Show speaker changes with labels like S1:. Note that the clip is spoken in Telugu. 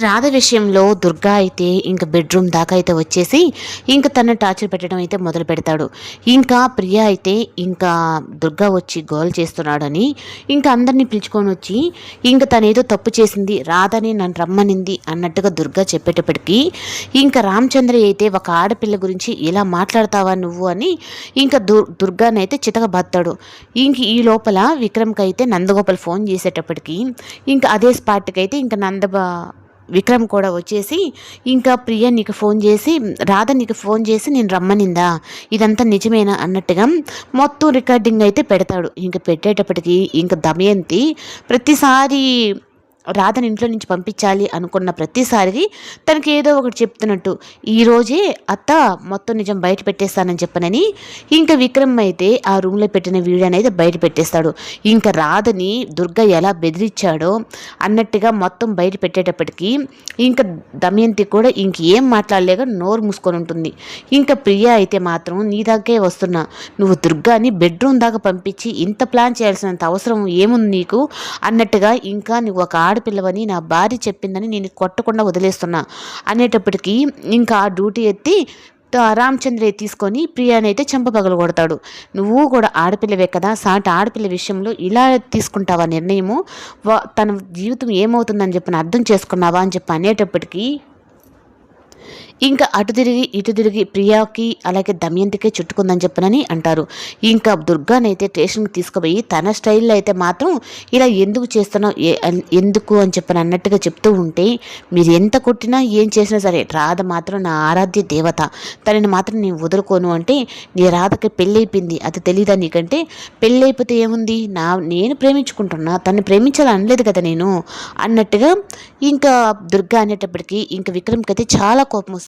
S1: రాధ విషయంలో దుర్గా అయితే ఇంక బెడ్రూమ్ దాకా అయితే వచ్చేసి ఇంక తన టార్చర్ పెట్టడం అయితే మొదలు పెడతాడు. ఇంకా ప్రియ అయితే ఇంకా దుర్గా వచ్చి గోల్ చేస్తున్నాడని ఇంకా అందరినీ పిలుచుకొని వచ్చి ఇంక తనేదో తప్పు చేసింది, రాధని నన్ను రమ్మనింది అన్నట్టుగా దుర్గా చెప్పేటప్పటికీ ఇంకా రామచంద్ర అయితే ఒక ఆడపిల్ల గురించి ఇలా మాట్లాడతావా నువ్వు అని ఇంకా దుర్గానైతే చితకబత్తాడు. ఇంక ఈ లోపల విక్రమ్కి అయితే నందగోపాల్ ఫోన్ చేసేటప్పటికి ఇంకా అదే స్పాట్కి అయితే ఇంకా విక్రమ్ కూడా వచ్చేసి ఇంకా ప్రియ నీకు ఫోన్ చేసి రాధ నీకు ఫోన్ చేసి నేను రమ్మనిందా, ఇదంతా నిజమేనా అన్నట్టుగా మొత్తం రికార్డింగ్ అయితే పెడతాడు. ఇంక పెట్టేటప్పటికి ఇంక దమయంతి ప్రతిసారి రాధని ఇంట్లో నుంచి పంపించాలి అనుకున్న ప్రతిసారి తనకి ఏదో ఒకటి చెప్తున్నట్టు ఈరోజే అత్త మొత్తం నిజం బయట పెట్టేస్తానని చెప్పనని ఇంకా విక్రమ్ అయితే ఆ రూమ్లో పెట్టిన వీడియో అనేది బయట పెట్టేస్తాడు. ఇంకా రాధని దుర్గ ఎలా బెదిరించాడో అన్నట్టుగా మొత్తం బయట పెట్టేటప్పటికీ ఇంకా దమయంతి కూడా ఇంకేం మాట్లాడలేక నోరు మూసుకొని ఉంటుంది. ఇంకా ప్రియ అయితే మాత్రం నీ దాకే వస్తున్నా, నువ్వు దుర్గాని బెడ్రూమ్ దాకా పంపించి ఇంత ప్లాన్ చేయాల్సినంత అవసరం ఏముంది నీకు అన్నట్టుగా ఇంకా నువ్వు ఒక ఆడపిల్లవని నా భార్య చెప్పిందని నేను కొట్టకుండా వదిలేస్తున్నా అనేటప్పటికీ ఇంకా ఆ డ్యూటీ ఎత్తి రామచంద్ర తీసుకొని ప్రియాని అయితే చెంపపగలు కొడతాడు. నువ్వు కూడా ఆడపిల్లవే కదా, సాటి ఆడపిల్ల విషయంలో ఇలా తీసుకుంటావా నిర్ణయము, తన జీవితం ఏమవుతుందని చెప్పి అర్థం చేసుకున్నావా అని చెప్పి అనేటప్పటికీ ఇంకా అటు తిరిగి ఇటు తిరిగి ప్రియాకి అలాగే దమయంతికి చుట్టుకుందని చెప్పనని అంటారు. ఇంకా దుర్గానైతే స్టేషన్కి తీసుకుపోయి తన స్టైల్లో అయితే మాత్రం ఇలా ఎందుకు చేస్తున్నావు ఎందుకు అని చెప్పని అన్నట్టుగా చెప్తూ ఉంటే మీరు ఎంత కొట్టినా ఏం చేసినా సరే రాధ మాత్రం నా ఆరాధ్య దేవత, తనని మాత్రం నేను వదులుకోను అంటే నీ రాధకి పెళ్ళి అయిపోయింది అది తెలీదా నీకంటే, పెళ్ళి అయిపోతే ఏముంది నేను ప్రేమించుకుంటున్నా తను ప్రేమించాలని అనలేదు కదా నేను అన్నట్టుగా ఇంకా దుర్గా అనేటప్పటికీ ఇంకా విక్రమ్కి అయితే చాలా కోపం